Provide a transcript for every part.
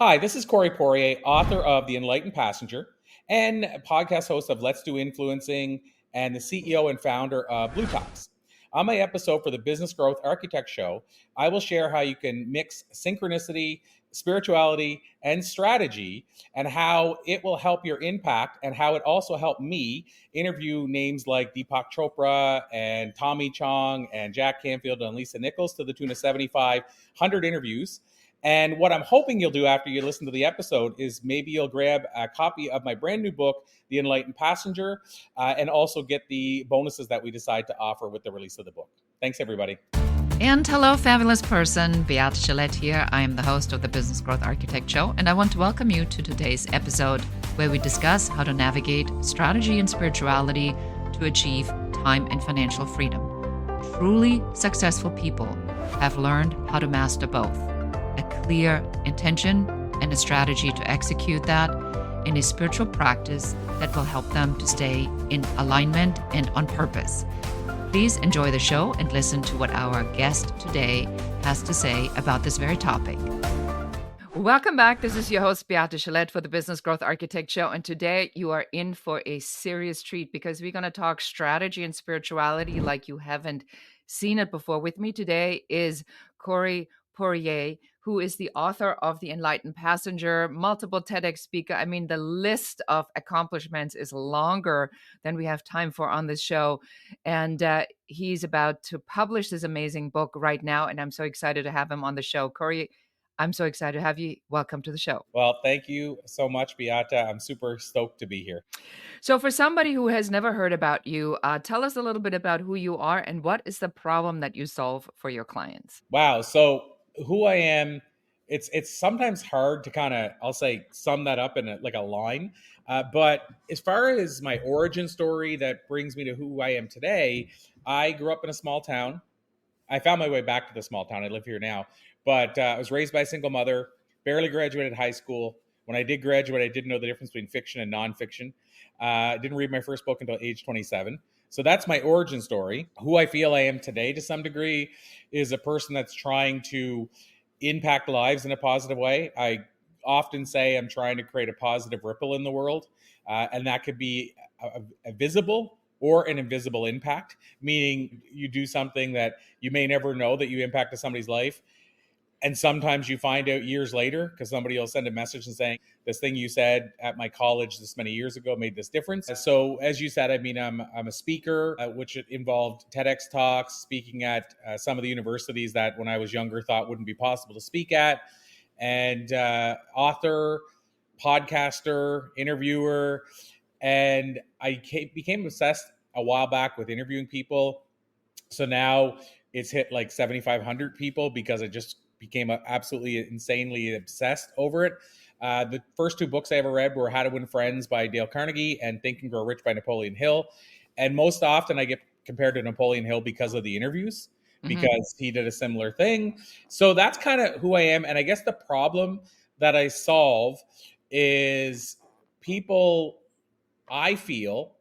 Hi, this is Corey Poirier, author of The Enlightened Passenger and podcast host of Let's Do Influencing and the CEO and founder of Blue Talks. On my episode for the Business Growth Architect Show, I will share how you can mix synchronicity, spirituality, and strategy, and how it will help your impact, and how it also helped me interview names like Deepak Chopra and Tommy Chong and Jack Canfield and Lisa Nichols to the tune of 7,500 interviews. And what I'm hoping you'll do after you listen to the episode is maybe you'll grab a copy of my brand new book, The Enlightened Passenger, and also get the bonuses that we decide to offer with the release of the book. Thanks, everybody. And hello, fabulous person. Beate Chelette here. I am the host of the Business Growth Architect Show, and I want to welcome you to today's episode where we discuss how to navigate strategy and spirituality to achieve time and financial freedom. Truly successful people have learned how to master both. A clear intention and a strategy to execute that in a spiritual practice that will help them to stay in alignment and on purpose. Please enjoy the show and listen to what our guest today has to say about this very topic. Welcome back. This is your host, Beate Chelette, for the Business Growth Architect Show. And today you are in for a serious treat because we're going to talk strategy and spirituality like you haven't seen it before. With me today is Corey Poirier, who is the author of The Enlightened Passenger, multiple TEDx speaker. I mean, the list of accomplishments is longer than we have time for on this show. And he's about to publish this amazing book right now. And I'm so excited to have him on the show. Corey, I'm so excited to have you. Welcome to the show. Well, thank you so much, Beate. I'm super stoked to be here. So for somebody who has never heard about you, tell us a little bit about who you are and what is the problem that you solve for your clients? Wow. So who I am, it's sometimes hard to kind of, I'll say, sum that up in a line. But as far as my origin story that brings me to who I am today, I grew up in a small town. I found my way back to the small town. I live here now. But I was raised by a single mother, barely graduated high school. When I did graduate, I didn't know the difference between fiction and nonfiction. Didn't read my first book until age 27. So that's my origin story. Who I feel I am today to some degree is a person that's trying to impact lives in a positive way. I often say I'm trying to create a positive ripple in the world. And that could be a visible or an invisible impact, meaning you do something that you may never know that you impacted somebody's life. And sometimes you find out years later because somebody will send a message and saying, this thing you said at my college this many years ago made this difference. So as you said, I mean, I'm a speaker, which involved TEDx talks, speaking at some of the universities that when I was younger thought wouldn't be possible to speak at, and author, podcaster, interviewer. And I became obsessed a while back with interviewing people. So now it's hit like 7,500 people because I just became absolutely insanely obsessed over it. The first two books I ever read were How to Win Friends by Dale Carnegie and Think and Grow Rich by Napoleon Hill. And most often I get compared to Napoleon Hill because of the interviews, because he did a similar thing. So that's kind of who I am. And I guess the problem that I solve is people, I feel,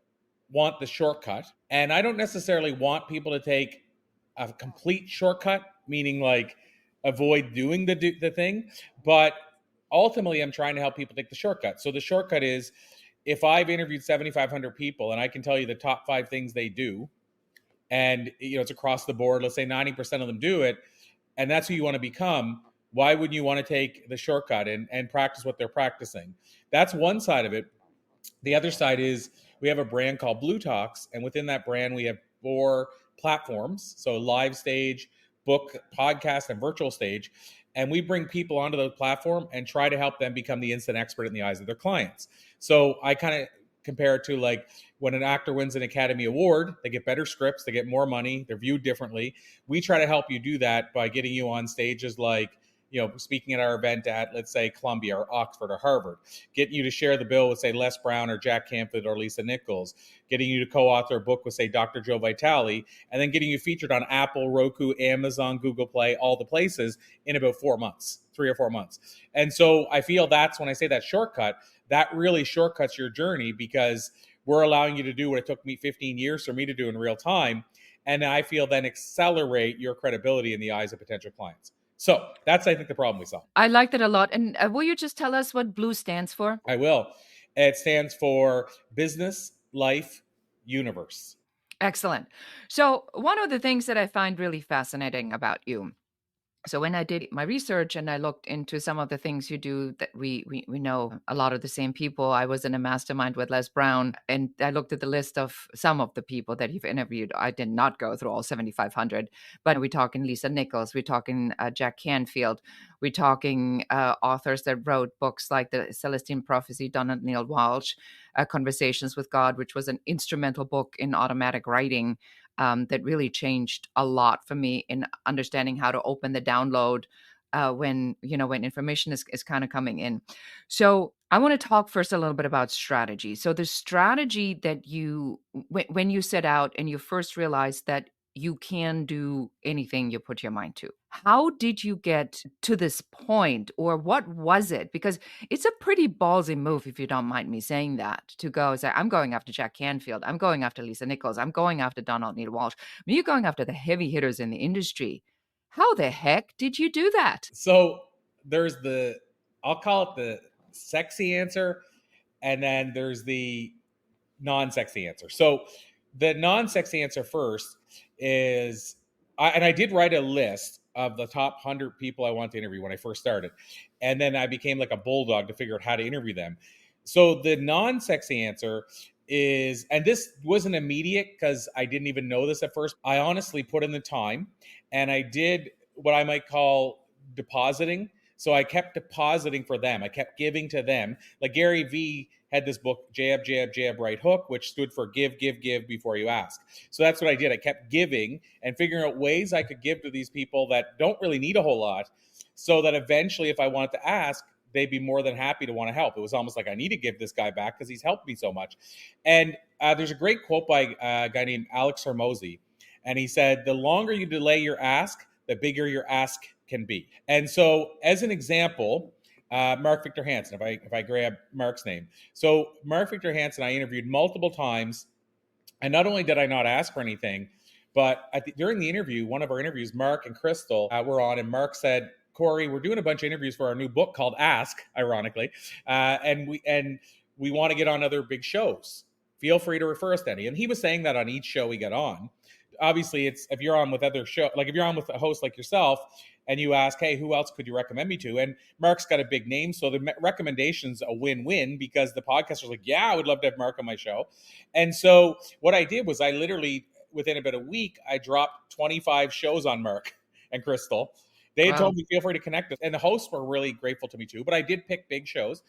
want the shortcut. And I don't necessarily want people to take a complete shortcut, meaning like avoid doing the thing. But ultimately, I'm trying to help people take the shortcut. So the shortcut is, if I've interviewed 7,500 people and I can tell you the top 5 things they do, and it's across the board, let's say 90% of them do it, and that's who you want to become, why wouldn't you want to take the shortcut and practice what they're practicing? That's one side of it. The other side is we have a brand called Blue Talks, and within that brand, we have 4 platforms. So live stage, book, podcast, and virtual stage. And we bring people onto the platform and try to help them become the instant expert in the eyes of their clients. So I kind of compare it to like when an actor wins an Academy Award, they get better scripts, they get more money, they're viewed differently. We try to help you do that by getting you on stages like, speaking at our event at, let's say, Columbia or Oxford or Harvard, getting you to share the bill with, say, Les Brown or Jack Canfield or Lisa Nichols, getting you to co-author a book with, say, Dr. Joe Vitale, and then getting you featured on Apple, Roku, Amazon, Google Play, all the places in about 4 months, 3 or 4 months. And so I feel that's when I say that shortcut, that really shortcuts your journey because we're allowing you to do what it took me 15 years for me to do in real time. And I feel then accelerate your credibility in the eyes of potential clients. So that's, I think, the problem we solve. I like that a lot. And will you just tell us what BLUE stands for? I will. It stands for business, life, universe. Excellent. So one of the things that I find really fascinating about you, so when I did my research and I looked into some of the things you do, that we know a lot of the same people. I was in a mastermind with Les Brown, and I looked at the list of some of the people that you've interviewed. I did not go through all 7,500, but we're talking Lisa Nichols, we're talking Jack Canfield, we're talking authors that wrote books like The Celestine Prophecy, Donald Neil Walsh, Conversations with God, which was an instrumental book in automatic writing, that really changed a lot for me in understanding how to open the download when when information is kind of coming in. So I want to talk first a little bit about strategy. So the strategy that when you set out and you first realized that you can do anything you put your mind to, how did you get to this point, or what was it? Because it's a pretty ballsy move, if you don't mind me saying that, to go say, I'm going after Jack Canfield, I'm going after Lisa Nichols, I'm going after Donald Neil Walsh. I mean, you're going after the heavy hitters in the industry. How the heck did you do that? So there's I'll call it the sexy answer, and then there's the non-sexy answer. So the non-sexy answer first is, I did write a list of the top 100 people I want to interview when I first started. And then I became like a bulldog to figure out how to interview them. So the non-sexy answer is, and this wasn't immediate because I didn't even know this at first. I honestly put in the time and I did what I might call depositing. So I kept depositing for them. I kept giving to them. Like Gary Vee had this book, Jab, Jab, Jab, Right Hook, which stood for give, give, give before you ask. So that's what I did. I kept giving and figuring out ways I could give to these people that don't really need a whole lot, so that eventually, if I wanted to ask, they'd be more than happy to want to help. It was almost like I need to give this guy back because he's helped me so much. And there's a great quote by a guy named Alex Hormozy. And he said, the longer you delay your ask, the bigger your ask can be. And so as an example, Mark Victor Hansen, if I grab Mark's name. So Mark Victor Hansen, I interviewed multiple times. And not only did I not ask for anything, but during the interview, one of our interviews, Mark and Crystal were on, and Mark said, Corey, we're doing a bunch of interviews for our new book called Ask, ironically, and we want to get on other big shows. Feel free to refer us to any. And he was saying that on each show we get on. Obviously, it's if you're on with other show, like if you're on with a host like yourself, and you ask, hey, who else could you recommend me to? And Mark's got a big name, so the recommendation's a win-win, because the podcaster's like, yeah, I would love to have Mark on my show. And so what I did was I literally, within about a week, I dropped 25 shows on Mark and Crystal. They had told me, feel free to connect us. And the hosts were really grateful to me too, but I did pick big shows.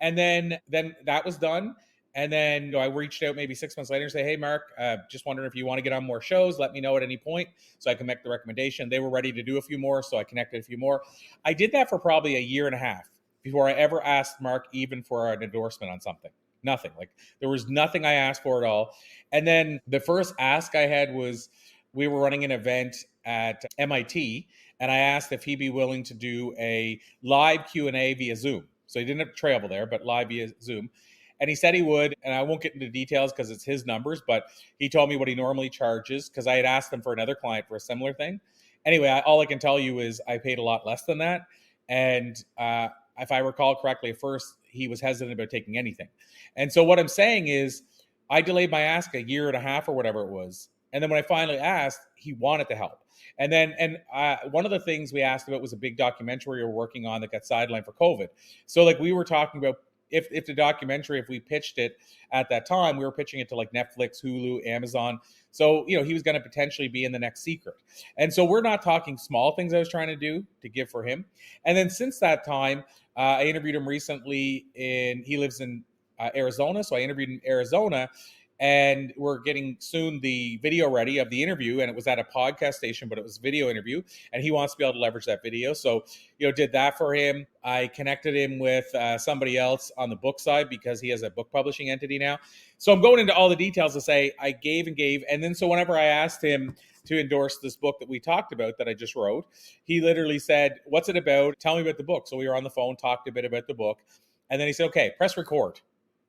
And then that was done. And then I reached out maybe 6 months later and say, hey, Mark, just wondering if you want to get on more shows. Let me know at any point so I can make the recommendation. They were ready to do a few more, so I connected a few more. I did that for probably a year and a half before I ever asked Mark even for an endorsement on something. Nothing. Like, there was nothing I asked for at all. And then the first ask I had was, we were running an event at MIT, and I asked if he'd be willing to do a live Q&A via Zoom. So he didn't have to travel there, but live via Zoom. And he said he would, and I won't get into details because it's his numbers, but he told me what he normally charges, because I had asked him for another client for a similar thing. Anyway, all I can tell you is I paid a lot less than that. And if I recall correctly, at first, he was hesitant about taking anything. And so what I'm saying is, I delayed my ask a year and a half or whatever it was. And then when I finally asked, he wanted to help. And then, one of the things we asked about was a big documentary we were working on that got sidelined for COVID. So like we were talking about, if the documentary, if we pitched it at that time, we were pitching it to like Netflix, Hulu, Amazon. So, he was going to potentially be in the next Secret. And so we're not talking small things I was trying to do to give for him. And then since that time, I interviewed him recently he lives in Arizona. So I interviewed in Arizona, and we're getting soon the video ready of the interview. And it was at a podcast station, but it was a video interview, and he wants to be able to leverage that video. So, did that for him. I connected him with somebody else on the book side, because he has a book publishing entity now. So I'm going into all the details to say I gave and gave. And then so whenever I asked him to endorse this book that we talked about that I just wrote, he literally said, what's it about? Tell me about the book. So we were on the phone, talked a bit about the book. And then he said, okay, press record.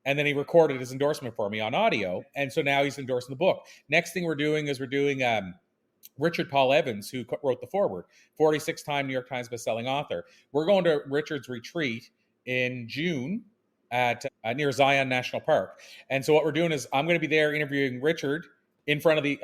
And then he recorded his endorsement for me on audio. And so now he's endorsing the book. Next thing we're doing is we're doing Richard Paul Evans, who wrote the foreword, 46-time New York Times bestselling author. We're going to Richard's retreat in June at near Zion National Park. And so what we're doing is I'm going to be there interviewing Richard in front of the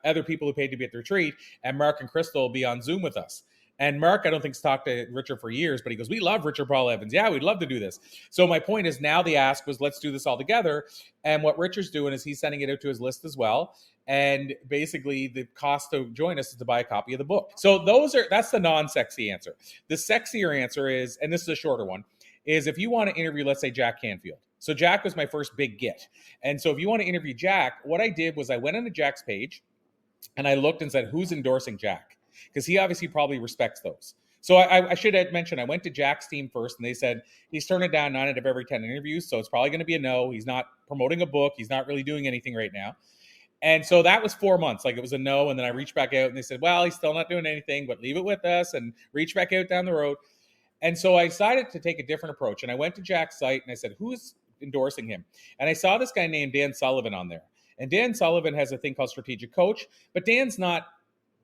other people who paid to be at the retreat, and Mark and Crystal will be on Zoom with us. And Mark, I don't think, has talked to Richard for years, but he goes, we love Richard Paul Evans. Yeah, we'd love to do this. So my point is now the ask was, let's do this all together. And what Richard's doing is he's sending it out to his list as well. And basically the cost to join us is to buy a copy of the book. So that's the non-sexy answer. The sexier answer is, and this is a shorter one, is if you want to interview, let's say, Jack Canfield. So Jack was my first big get. And so if you want to interview Jack, what I did was I went on to Jack's page and I looked and said, who's endorsing Jack? Because he obviously probably respects those. So I should have mentioned, I went to Jack's team first, and they said he's turning down 9 out of every 10 interviews, so it's probably going to be a no. He's not promoting a book. He's not really doing anything right now. And so that was 4 months. Like, it was a no, and then I reached back out, and they said, well, he's still not doing anything, but leave it with us, and reach back out down the road. And so I decided to take a different approach, and I went to Jack's site, and I said, who's endorsing him? And I saw this guy named Dan Sullivan on there. And Dan Sullivan has a thing called Strategic Coach, but Dan's not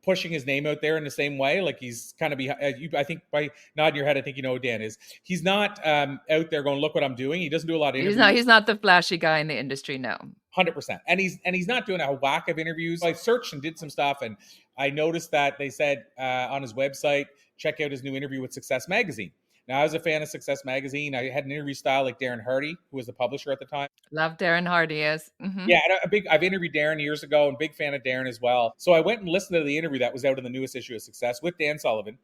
pushing his name out there in the same way. Like, he's kind of I think by nodding your head, I think you know who Dan is. He's not out there going, look what I'm doing. He doesn't do a lot of interviews. He's not the flashy guy in the industry, no. 100%. And he's not doing a whack of interviews. I searched and did some stuff, and I noticed that they said on his website, check out his new interview with Success Magazine. Now, I was a fan of Success Magazine. I had an interview style like Darren Hardy, who was the publisher at the time. Love Darren Hardy, yes. Mm-hmm. Yeah, I've interviewed Darren years ago, and big fan of Darren as well. So I went and listened to the interview that was out in the newest issue of Success with Dan Sullivan,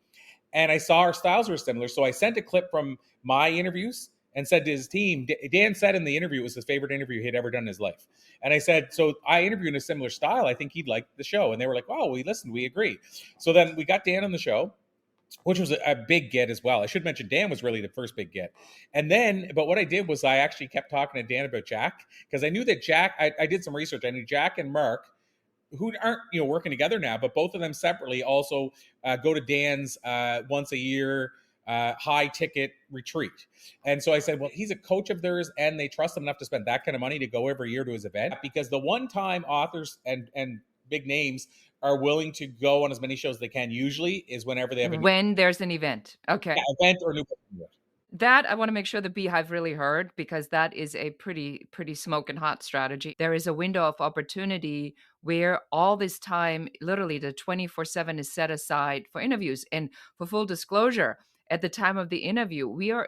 and I saw our styles were similar. So I sent a clip from my interviews and said to his team, Dan said in the interview it was his favorite interview he had ever done in his life. And I said, so I interviewed in a similar style. I think he'd like the show. And they were like, oh, we listened, we agree. So then we got Dan on the show, which was a big get as well. I should mention Dan was really the first big get. And then, but what I did was I actually kept talking to Dan about Jack, because I knew that Jack, I did some research. I knew Jack and Mark, who aren't working together now, but both of them separately also go to Dan's once a year high ticket retreat. And so I said, well, he's a coach of theirs, and they trust him enough to spend that kind of money to go every year to his event, because the one time authors and big names are willing to go on as many shows as they can usually is whenever they have when there's an event. Okay. Event or new event. That I want to make sure the Beehive really heard, because that is a pretty smoking hot strategy. There is a window of opportunity where all this time, literally the 24/7 is set aside for interviews. And for full disclosure, at the time of the interview, we are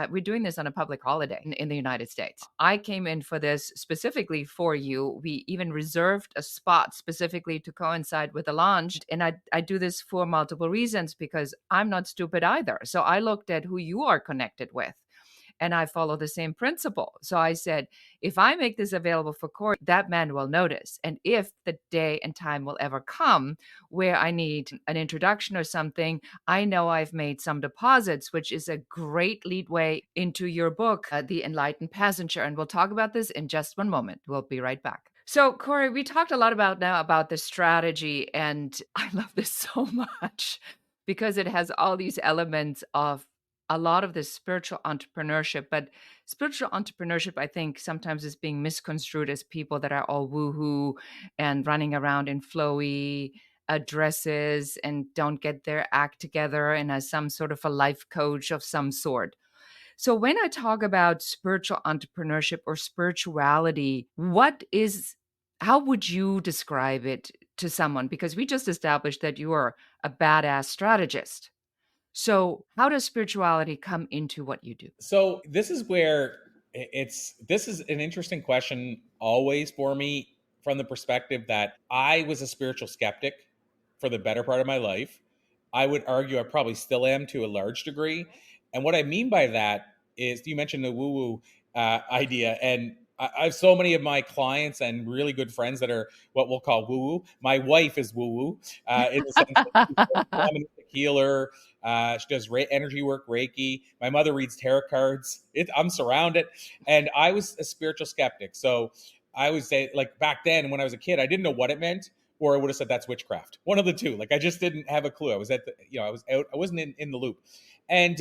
we're doing this on a public holiday in the United States. I came in for this specifically for you. We even reserved a spot specifically to coincide with the launch. And I do this for multiple reasons, because I'm not stupid either. So I looked at who you are connected with, and I follow the same principle. So I said, if I make this available for Corey, that man will notice. And if the day and time will ever come where I need an introduction or something, I know I've made some deposits, which is a great leadway into your book, The Enlightened Passenger. And we'll talk about this in just one moment. We'll be right back. So, Corey, we talked a lot about the strategy, and I love this so much because it has all these elements of a lot of this spiritual entrepreneurship. But spiritual entrepreneurship, I think, sometimes is being misconstrued as people that are all woohoo and running around in flowy dresses and don't get their act together, and as some sort of a life coach of some sort. So when I talk about spiritual entrepreneurship or spirituality, how would you describe it to someone? Because we just established that you are a badass strategist. So how does spirituality come into what you do? So this is where this is an interesting question always for me, from the perspective that I was a spiritual skeptic for the better part of my life. I would argue I probably still am to a large degree. And what I mean by that is, you mentioned the woo-woo idea, and I have so many of my clients and really good friends that are what we'll call woo-woo. My wife is woo-woo in the sense that she's a healer. She does energy work, Reiki. My mother reads tarot cards. I'm surrounded. And I was a spiritual skeptic. So I would say, like, back then when I was a kid, I didn't know what it meant, or I would have said that's witchcraft. One of the two. Like, I just didn't have a clue. I was I was out. I wasn't in the loop. And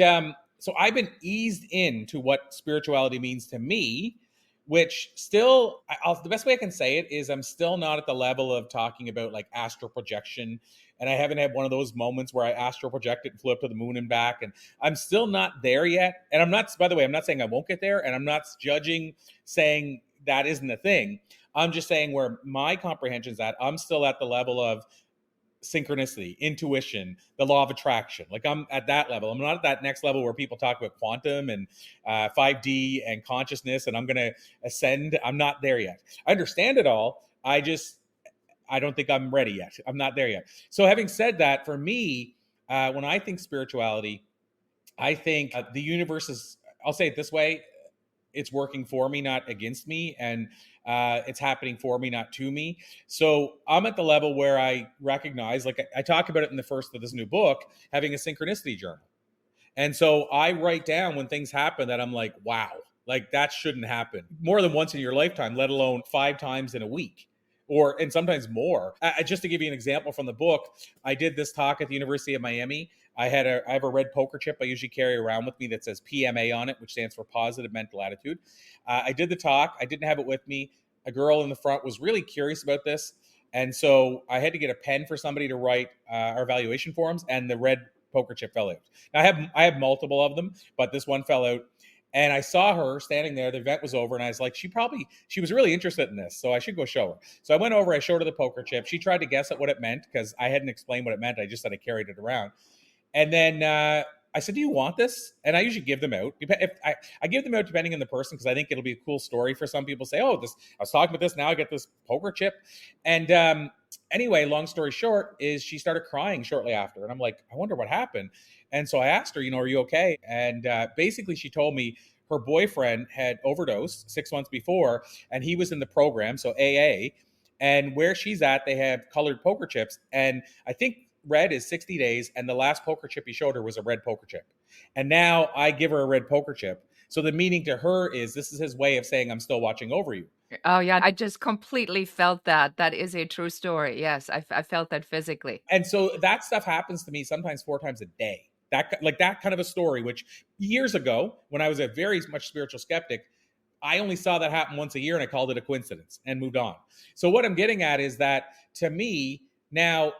so I've been eased into what spirituality means to me which still, the best way I can say it is I'm still not at the level of talking about like astral projection. And I haven't had one of those moments where I astral projected and flew up to the moon and back. And I'm still not there yet. And I'm not, by the way, I'm not saying I won't get there. And I'm not judging saying that isn't a thing. I'm just saying where my comprehension is at, I'm still at the level of synchronicity, intuition, the law of attraction. Like I'm at that level. I'm not at that next level where people talk about quantum and 5D and consciousness and I'm going to ascend. I'm not there yet. I understand it all. I don't think I'm ready yet. I'm not there yet. So having said that, for me, when I think spirituality, I think the universe is, I'll say it this way, it's working for me, not against me. And it's happening for me, not to me. So I'm at the level where I recognize, like I talk about it in the first of this new book, having a synchronicity journal. And so I write down when things happen that I'm like, wow, like that shouldn't happen more than once in your lifetime, let alone 5 times in a week. And sometimes more. Just to give you an example from the book, I did this talk at the University of Miami. I have a red poker chip I usually carry around with me that says PMA on it, which stands for positive mental attitude. I did the talk. I didn't have it with me. A girl in the front was really curious about this. And so I had to get a pen for somebody to write our evaluation forms, and the red poker chip fell out. Now I have multiple of them, but this one fell out. And I saw her standing there. The event was over, and I was like, she was really interested in this, so I should go show her. So I went over, I showed her the poker chip. She tried to guess at what it meant because I hadn't explained what it meant. I just said I carried it around. And then I said, do you want this? And I usually give them out. If I give them out depending on the person because I think it'll be a cool story for some people. Say, oh, I was talking about this. Now I get this poker chip. And anyway, long story short is she started crying shortly after. And I'm like, I wonder what happened. And so I asked her, are you okay? And basically she told me her boyfriend had overdosed 6 months before, and he was in the program, so AA. And where she's at, they have colored poker chips. And I think red is 60 days, and the last poker chip he showed her was a red poker chip. And now I give her a red poker chip. So the meaning to her is this is his way of saying I'm still watching over you. Oh, yeah. I just completely felt that. That is a true story. Yes, I felt that physically. And so that stuff happens to me sometimes 4 times a day. That kind of a story, which years ago, when I was a very much spiritual skeptic, I only saw that happen once a year and I called it a coincidence and moved on. So what I'm getting at is that to me, now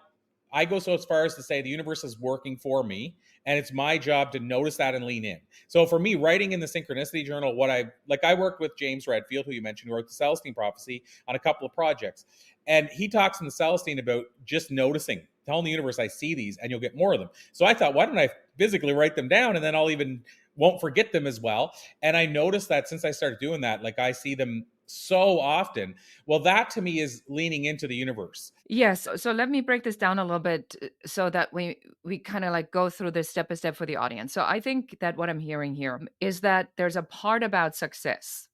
I go so as far as to say the universe is working for me and it's my job to notice that and lean in. So for me, writing in the Synchronicity Journal, I worked with James Redfield, who you mentioned, who wrote the Celestine Prophecy on a couple of projects. And he talks in the Celestine about just noticing, telling the universe, I see these and you'll get more of them. So I thought, why don't I physically write them down and then won't forget them as well. And I noticed that since I started doing that, like I see them so often. Well, that to me is leaning into the universe. Yes. So let me break this down a little bit so that we kind of like go through this step by step for the audience. So I think that what I'm hearing here is that there's a part about success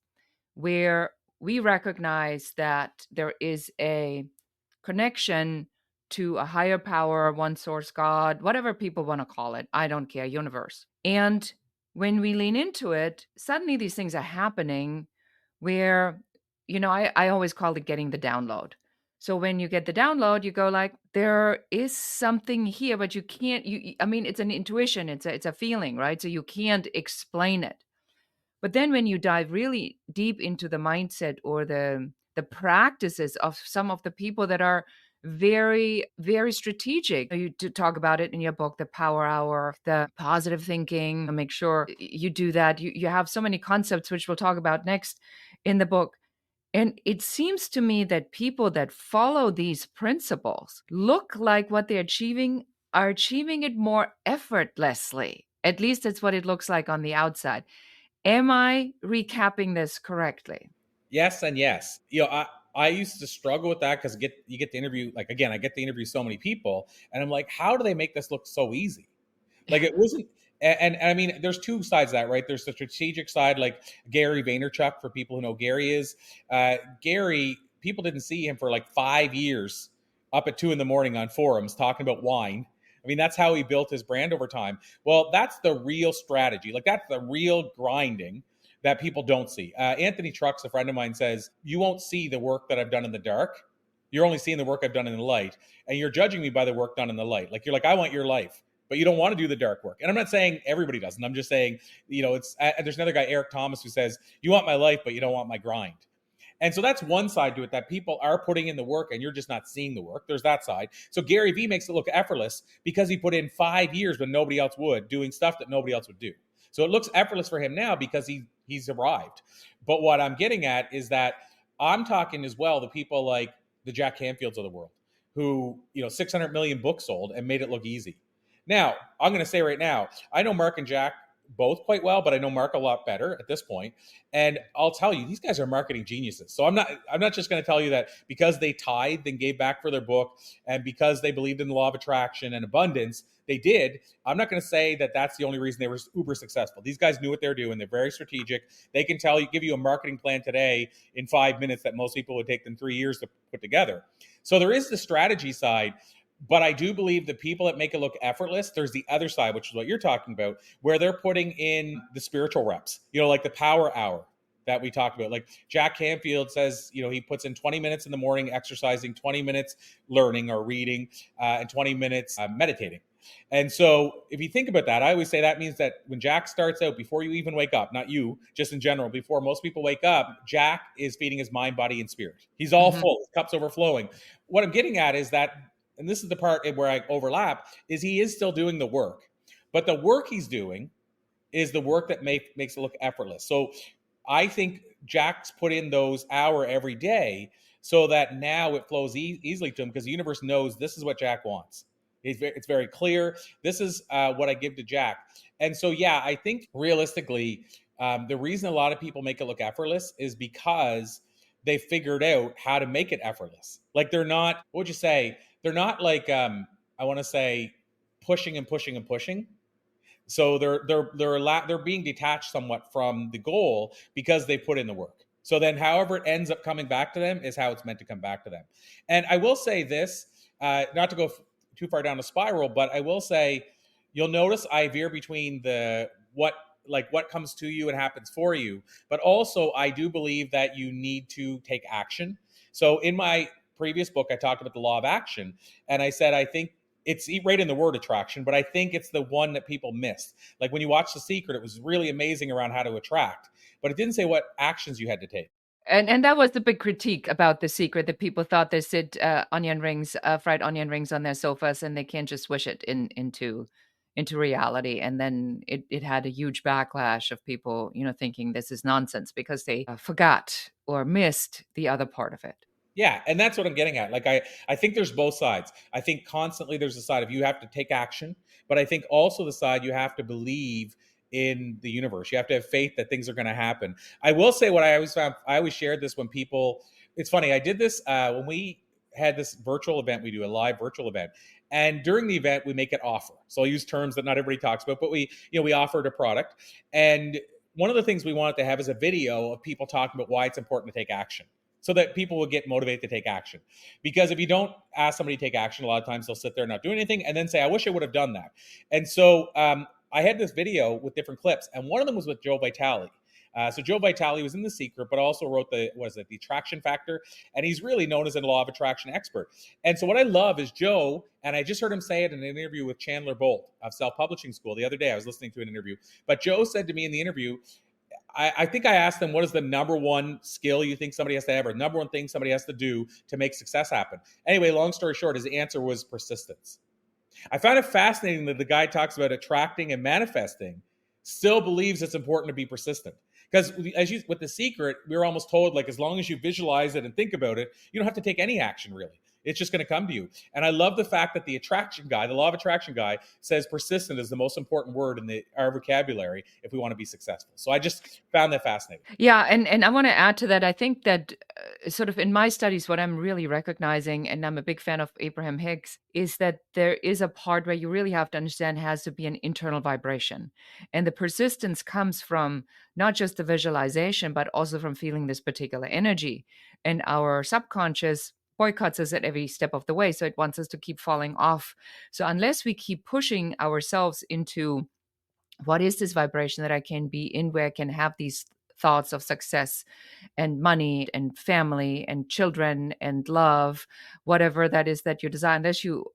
where we recognize that there is a connection to a higher power, one source, God, whatever people want to call it. I don't care, universe. And when we lean into it, suddenly these things are happening where, I always call it getting the download. So when you get the download, you go like, there is something here, but you can't, it's an intuition, it's a feeling, right? So you can't explain it. But then when you dive really deep into the mindset or the practices of some of the people that are very, very strategic. You to talk about it in your book, the power hour, the positive thinking, make sure you do that. You have so many concepts, which we'll talk about next in the book. And it seems to me that people that follow these principles look like what they're achieving are achieving it more effortlessly. At least that's what it looks like on the outside. Am I recapping this correctly? Yes and yes. I used to struggle with that because you get to interview, like, again, I get to interview so many people, and I'm like, how do they make this look so easy? Like, it wasn't. And I mean, there's two sides of that, right? There's the strategic side, like Gary Vaynerchuk, for people who know Gary is. Gary, people didn't see him for like 5 years up at 2 a.m. on forums talking about wine. I mean, that's how he built his brand over time. Well, that's the real strategy. Like, that's the real grinding that people don't see. Anthony Trucks, a friend of mine, says, you won't see the work that I've done in the dark. You're only seeing the work I've done in the light. And you're judging me by the work done in the light. Like, you're like, I want your life. but you don't want to do the dark work. And I'm not saying everybody doesn't. I'm just saying, it's there's another guy, Eric Thomas, who says, you want my life, but you don't want my grind. And so that's one side to it, that people are putting in the work and you're just not seeing the work. There's that side. So Gary Vee makes it look effortless because he put in 5 years when nobody else would, doing stuff that nobody else would do. So it looks effortless for him now because he's arrived. But what I'm getting at is that I'm talking as well to people like the Jack Canfields of the world who, 600 million books sold and made it look easy. Now, I'm going to say right now, I know Mark and Jack both quite well, but I know Mark a lot better at this point. And I'll tell you, these guys are marketing geniuses. So I'm not just going to tell you that because they tithed and gave back for their book and because they believed in the law of attraction and abundance, they did. I'm not going to say that that's the only reason they were uber successful. These guys knew what they're doing. They're very strategic. They can give you a marketing plan today in 5 minutes that most people would take them 3 years to put together. So there is the strategy side. But I do believe the people that make it look effortless, there's the other side, which is what you're talking about, where they're putting in the spiritual reps, like the power hour that we talked about. Like Jack Canfield says, he puts in 20 minutes in the morning exercising, 20 minutes learning or reading, and 20 minutes meditating. And so if you think about that, I always say that means that when Jack starts out, before you even wake up, not you, just in general, before most people wake up, Jack is feeding his mind, body, and spirit. He's all full, his cup's overflowing. What I'm getting at is that, and this is the part where I overlap, is he is still doing the work. But the work he's doing is the work that makes it look effortless. So I think Jack's put in those hour every day so that now it flows easily to him because the universe knows this is what Jack wants. It's very clear. This is what I give to Jack. And so, yeah, I think realistically, the reason a lot of people make it look effortless is because they figured out how to make it effortless. Like they're not, what would you say? They're not like, I want to say, pushing and pushing and pushing. So they're being detached somewhat from the goal because they put in the work. So then however it ends up coming back to them is how it's meant to come back to them. And I will say this, not to go too far down the spiral, but I will say you'll notice I veer between what comes to you and happens for you. But also I do believe that you need to take action. So in my previous book, I talked about the law of action. And I said, I think it's right in the word attraction, but I think it's the one that people missed. Like when you watch The Secret, it was really amazing around how to attract, but it didn't say what actions you had to take. And that was the big critique about The Secret, that people thought they sit fried onion rings on their sofas and they can't just swish it into reality. And then it had a huge backlash of people, thinking this is nonsense because they forgot or missed the other part of it. Yeah, and that's what I'm getting at. Like I think there's both sides. I think constantly there's a side of you have to take action, but I think also the side you have to believe in the universe. You have to have faith that things are going to happen. I will say what I always found. I always shared this when people. It's funny. I did this when we had this virtual event. We do a live virtual event, and during the event we make an offer. So I'll use terms that not everybody talks about, but we offered a product, and one of the things we wanted to have is a video of people talking about why it's important to take action, so that people will get motivated to take action. Because if you don't ask somebody to take action, a lot of times they'll sit there and not do anything and then say, I wish I would have done that. And so I had this video with different clips, and one of them was with Joe Vitale. So Joe Vitale was in The Secret, but also wrote the Attraction Factor, and he's really known as a law of attraction expert. And so what I love is Joe, and I just heard him say it in an interview with Chandler Bolt of Self Publishing School the other day. I was listening to an interview, but Joe said to me in the interview, I think I asked them, what is the number one skill you think somebody has to have, or number one thing somebody has to do to make success happen? Anyway, long story short, his answer was persistence. I found it fascinating that the guy talks about attracting and manifesting, still believes it's important to be persistent. Because with The Secret, we were almost told, like, as long as you visualize it and think about it, you don't have to take any action, really. It's just going to come to you. And I love the fact that the attraction guy, the law of attraction guy, says persistent is the most important word in our vocabulary if we want to be successful. So I just found that fascinating. Yeah, and I want to add to that. I think that sort of in my studies, what I'm really recognizing, and I'm a big fan of Abraham Hicks, is that there is a part where you really have to understand has to be an internal vibration. And the persistence comes from not just the visualization, but also from feeling this particular energy. And our subconscious boycotts us at every step of the way. So it wants us to keep falling off. So unless we keep pushing ourselves into what is this vibration that I can be in, where I can have these thoughts of success and money and family and children and love, whatever that is that you desire, unless you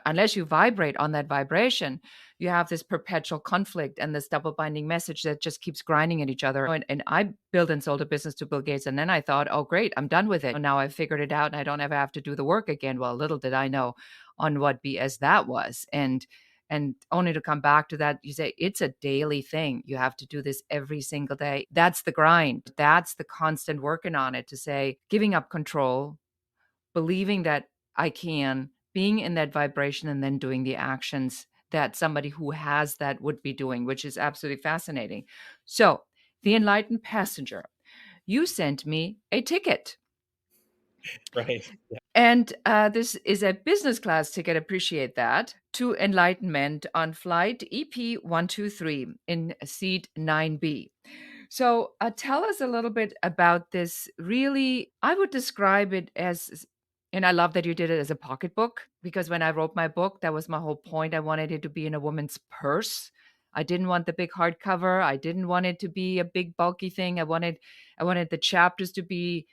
unless you vibrate on that vibration, you have this perpetual conflict and this double binding message that just keeps grinding at each other. And I built and sold a business to Bill Gates. And then I thought, oh, great, I'm done with it. Now I've figured it out and I don't ever have to do the work again. Well, little did I know on what BS that was. And only to come back to that, you say it's a daily thing. You have to do this every single day. That's the grind. That's the constant working on it, to say, giving up control, believing that I can, being in that vibration, and then doing the actions that somebody who has that would be doing, which is absolutely fascinating. So, the Enlightened Passenger, you sent me a ticket. Right. And this is a business class ticket, appreciate that, to Enlightenment on flight EP 123 in seat 9B. So tell us a little bit about this. Really, I would describe it as, and I love that you did it as a pocketbook, because when I wrote my book, that was my whole point. I wanted it to be in a woman's purse. I didn't want the big hardcover. I didn't want it to be a big bulky thing. I wanted the chapters to be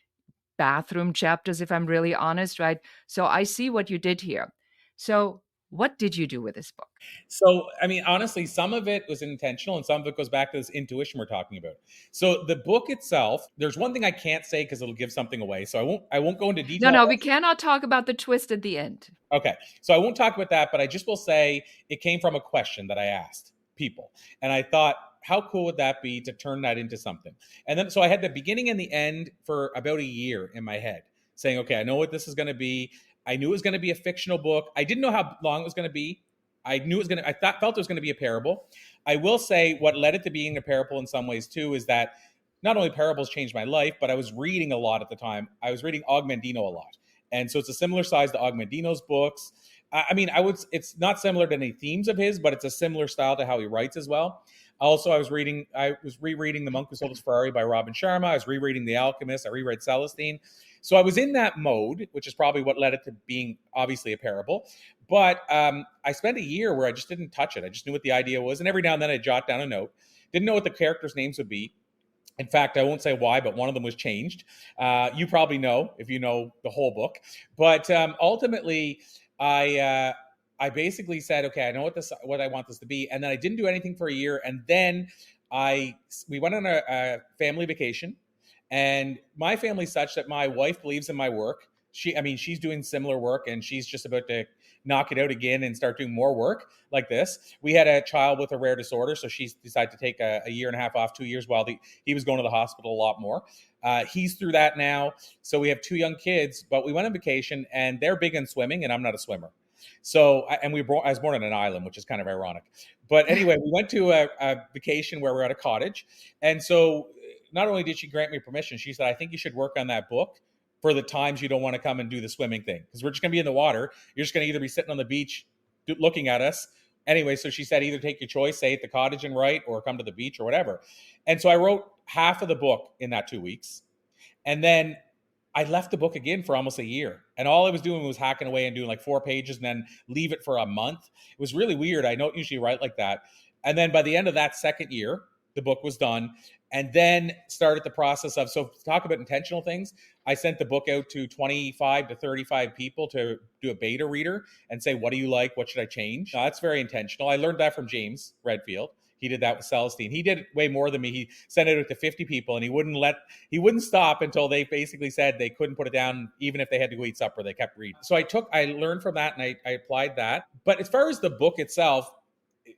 bathroom chapters, if I'm really honest, right? So I see what you did here. So what did you do with this book? So, I mean, honestly, some of it was intentional and some of it goes back to this intuition we're talking about. So the book itself, there's one thing I can't say because it'll give something away. So I won't go into detail. No, we cannot talk about the twist at the end. Okay. So I won't talk about that, but I just will say it came from a question that I asked people. And I thought, how cool would that be to turn that into something? And then, so I had the beginning and the end for about a year in my head, saying, okay, I know what this is going to be. I knew it was going to be a fictional book. I didn't know how long it was going to be. I knew it was going to, felt it was going to be a parable. I will say what led it to being a parable in some ways too is that not only parables changed my life, but I was reading a lot at the time. I was reading Augmendino a lot. And so it's a similar size to Augmendino's books. It's not similar to any themes of his, but it's a similar style to how he writes as well. Also, I was rereading The Monk Who Sold His Ferrari by Robin Sharma. I was rereading The Alchemist. I reread Celestine. So I was in that mode, which is probably what led it to being obviously a parable. But I spent a year where I just didn't touch it. I just knew what the idea was. And every now and then I'd jot down a note. Didn't know what the characters' names would be. In fact, I won't say why, but one of them was changed. You probably know if you know the whole book. But ultimately, I basically said, okay, I know what I want this to be. And then I didn't do anything for a year. And then we went on a family vacation. And my family's such that my wife believes in my work. She's doing similar work and she's just about to knock it out again and start doing more work like this. We had a child with a rare disorder, so she decided to take a year and a half off, 2 years, while he was going to the hospital a lot more. He's through that now. So we have 2 young kids, but we went on vacation and they're big in swimming and I'm not a swimmer. So, I was born on an island, which is kind of ironic. But anyway, we went to a vacation where we're at a cottage. And so not only did she grant me permission, she said, I think you should work on that book for the times you don't want to come and do the swimming thing. Because we're just going to be in the water. You're just going to either be sitting on the beach looking at us. Anyway, so she said, either take your choice, stay at the cottage and write, or come to the beach or whatever. And so I wrote half of the book in that 2 weeks. And then I left the book again for almost a year. And all I was doing was hacking away and doing like 4 pages and then leave it for a month. It was really weird. I don't usually write like that. And then by the end of that second year, the book was done. And then started the process of, so talk about intentional things. I sent the book out to 25 to 35 people to do a beta reader and say, what do you like? What should I change? That's very intentional. I learned that from James Redfield. He did that with Celestine. He did way more than me. He sent it out to 50 people and he wouldn't stop until they basically said they couldn't put it down, even if they had to go eat supper. They kept reading. So I learned from that and I applied that. But as far as the book itself,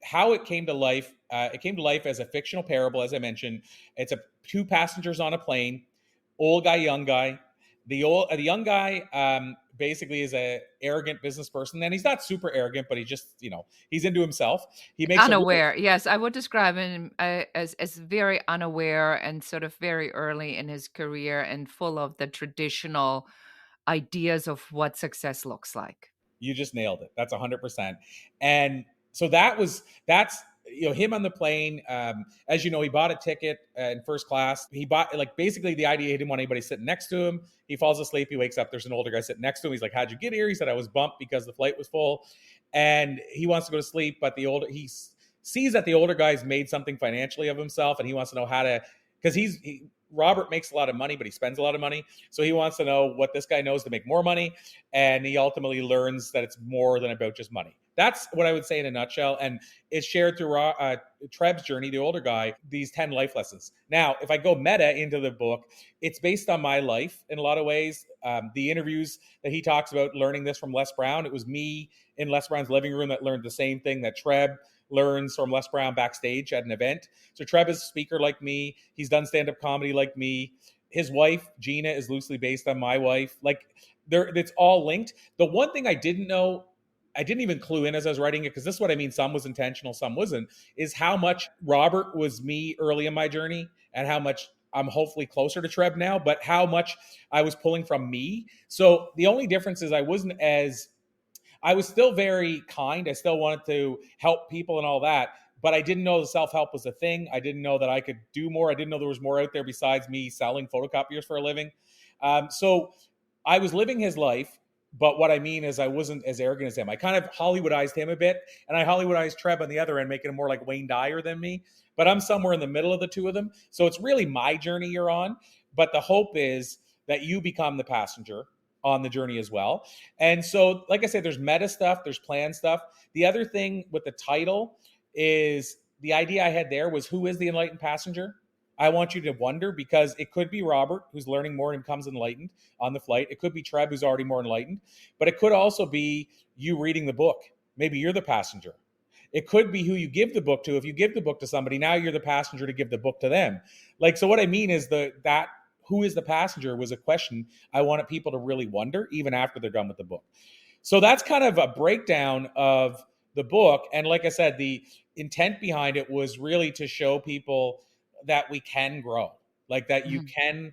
how it came to life as a fictional parable, as I mentioned. It's 2 passengers on a plane, old guy, young guy. The young guy basically is a arrogant business person, and he's not super arrogant, but he just, he's into himself. He makes unaware. Yes, I would describe him as very unaware and sort of very early in his career and full of the traditional ideas of what success looks like. You just nailed it. That's 100%. And so that's him on the plane. As you know, he bought a ticket in first class. He bought, basically the idea, he didn't want anybody sitting next to him. He falls asleep. He wakes up. There's an older guy sitting next to him. He's like, how'd you get here? He said, I was bumped because the flight was full. And he wants to go to sleep, but he sees that the older guy's made something financially of himself and he wants to know how to, because Robert makes a lot of money, but he spends a lot of money. So he wants to know what this guy knows to make more money. And he ultimately learns that it's more than about just money. That's what I would say in a nutshell. And it's shared through Treb's journey, the older guy, these 10 life lessons. Now, if I go meta into the book, it's based on my life in a lot of ways. The interviews that he talks about learning this from Les Brown, it was me in Les Brown's living room that learned the same thing that Treb learns from Les Brown backstage at an event. So Treb is a speaker like me. He's done stand-up comedy like me. His wife, Gina, is loosely based on my wife. Like, it's all linked. The one thing I didn't know, I didn't even clue in as I was writing it, because this is what I mean, some was intentional, some wasn't, is how much Robert was me early in my journey and how much I'm hopefully closer to Treb now, but how much I was pulling from me. So the only difference is I was still very kind. I still wanted to help people and all that, but I didn't know the self-help was a thing. I didn't know that I could do more. I didn't know there was more out there besides me selling photocopiers for a living. So I was living his life, but what I mean is I wasn't as arrogant as him. I kind of Hollywoodized him a bit, and I Hollywoodized Treb on the other end, making him more like Wayne Dyer than me. But I'm somewhere in the middle of the two of them. So it's really my journey you're on. But the hope is that you become the passenger on the journey as well. And so, like I said, there's meta stuff, there's plan stuff. The other thing with the title is the idea I had there was, who is the enlightened passenger? I want you to wonder, because it could be Robert, who's learning more and becomes enlightened on the flight. It could be Treb, who's already more enlightened. But it could also be you reading the book. Maybe you're the passenger. It could be who you give the book to. If you give the book to somebody, now you're the passenger to give the book to them. Like, so what I mean is that who is the passenger was a question I wanted people to really wonder even after they're done with the book. So that's kind of a breakdown of the book. And like I said, the intent behind it was really to show people that we can grow, like that you can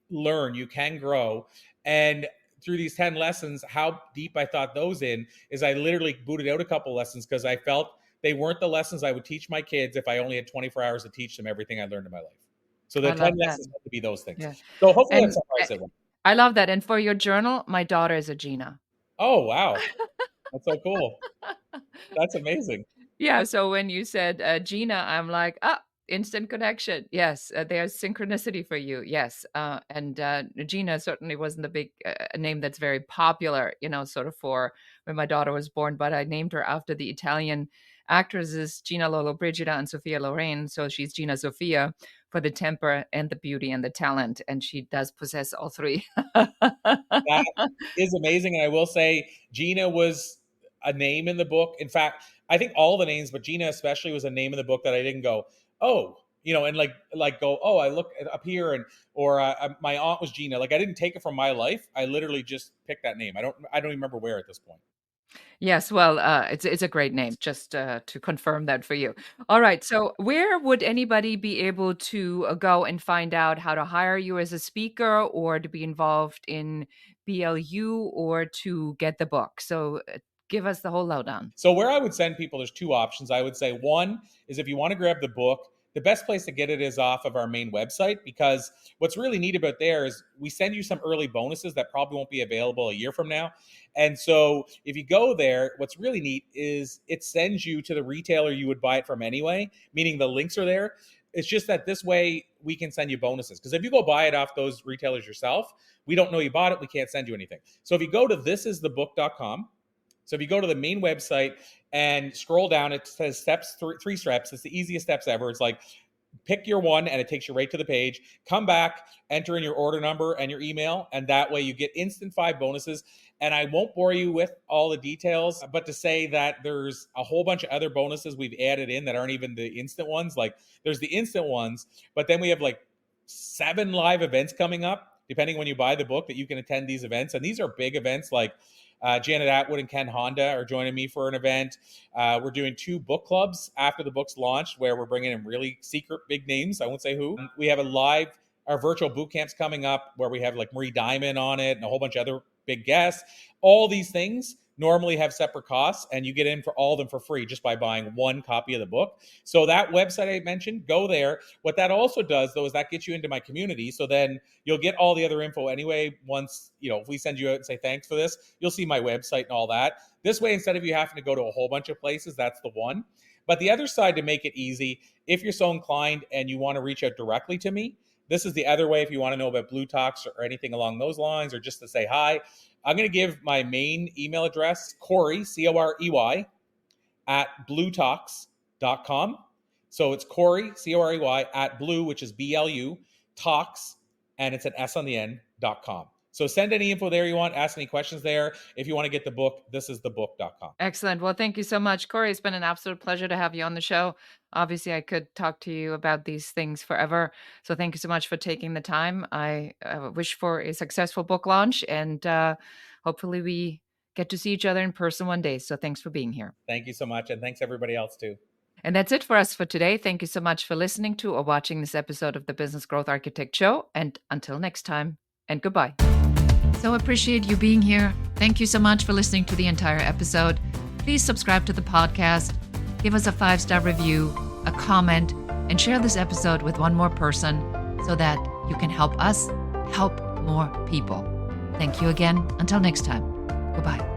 learn, you can grow. And through these 10 lessons, how deep I thought those in is I literally booted out a couple lessons because I felt they weren't the lessons I would teach my kids if I only had 24 hours to teach them everything I learned in my life. So the I 10 love that. lessons have to be those things. Yeah. So hopefully that And summarizes it. I love that. And for your journal, my daughter is a Gina. Oh, wow. That's so cool. That's amazing. Yeah. So when you said Gina, I'm like, ah, instant connection. Yes. There's synchronicity for you. Yes. And Gina certainly wasn't a big name that's very popular, sort of for when my daughter was born, but I named her after the Italian actresses Gina Lollobrigida and Sophia Loren. So she's Gina Sophia for the temper and the beauty and the talent. And she does possess all three. That is amazing. And I will say Gina was a name in the book. In fact, I think all the names, but Gina especially was a name in the book that I didn't go, oh, and like go, oh, I look up here or my aunt was Gina. Like, I didn't take it from my life. I literally just picked that name. I don't even remember where at this point. Yes, well, it's a great name, just to confirm that for you. All right, so where would anybody be able to go and find out how to hire you as a speaker or to be involved in BLU or to get the book? So give us the whole lowdown. So where I would send people, there's two options. I would say one is if you want to grab the book, the best place to get it is off of our main website, because what's really neat about there is we send you some early bonuses that probably won't be available a year from now. And so if you go there, what's really neat is it sends you to the retailer you would buy it from anyway, meaning the links are there. It's just that this way we can send you bonuses. Because if you go buy it off those retailers yourself, we don't know you bought it. We can't send you anything. So if you go to thisisthebook.com, so if you go to the main website and scroll down, it says three steps. It's the easiest steps ever. It's like, pick your one and it takes you right to the page. Come back, enter in your order number and your email, and that way you get instant 5 bonuses. And I won't bore you with all the details, but to say that there's a whole bunch of other bonuses we've added in that aren't even the instant ones. Like, there's the instant ones, but then we have like 7 live events coming up, depending when you buy the book, that you can attend these events. And these are big events. Like Janet Atwood and Ken Honda are joining me for an event. We're doing 2 book clubs after the book's launched, where we're bringing in really secret big names. I won't say who. We have our virtual boot camps coming up, where we have like Marie Diamond on it and a whole bunch of other big guests. All these things normally have separate costs, and you get in for all of them for free just by buying 1 copy of the book. So that website I mentioned, go there. What that also does, though, is that gets you into my community. So then you'll get all the other info anyway. Once, if we send you out and say thanks for this, you'll see my website and all that. This way, instead of you having to go to a whole bunch of places, that's the one. But the other side, to make it easy, if you're so inclined and you want to reach out directly to me, This is the other way if you want to know about Blue Talks or anything along those lines, or just to say hi. I'm going to give my main email address, Corey, Corey, at bluetalks.com. So it's Corey, Corey, at blue, which is BLU, talks, and it's an S on the end.com. So send any info there you want, ask any questions there. If you want to get the book, this is thebook.com. Excellent. Well, thank you so much, Corey. It's been an absolute pleasure to have you on the show. Obviously, I could talk to you about these things forever. So thank you so much for taking the time. I wish for a successful book launch, and hopefully we get to see each other in person one day. So thanks for being here. Thank you so much. And thanks everybody else too. And that's it for us for today. Thank you so much for listening to or watching this episode of the Business Growth Architect Show. And until next time, and goodbye. So appreciate you being here. Thank you so much for listening to the entire episode. Please subscribe to the podcast, give us a 5-star review, a comment, and share this episode with one more person so that you can help us help more people. Thank you again. Until next time. Goodbye.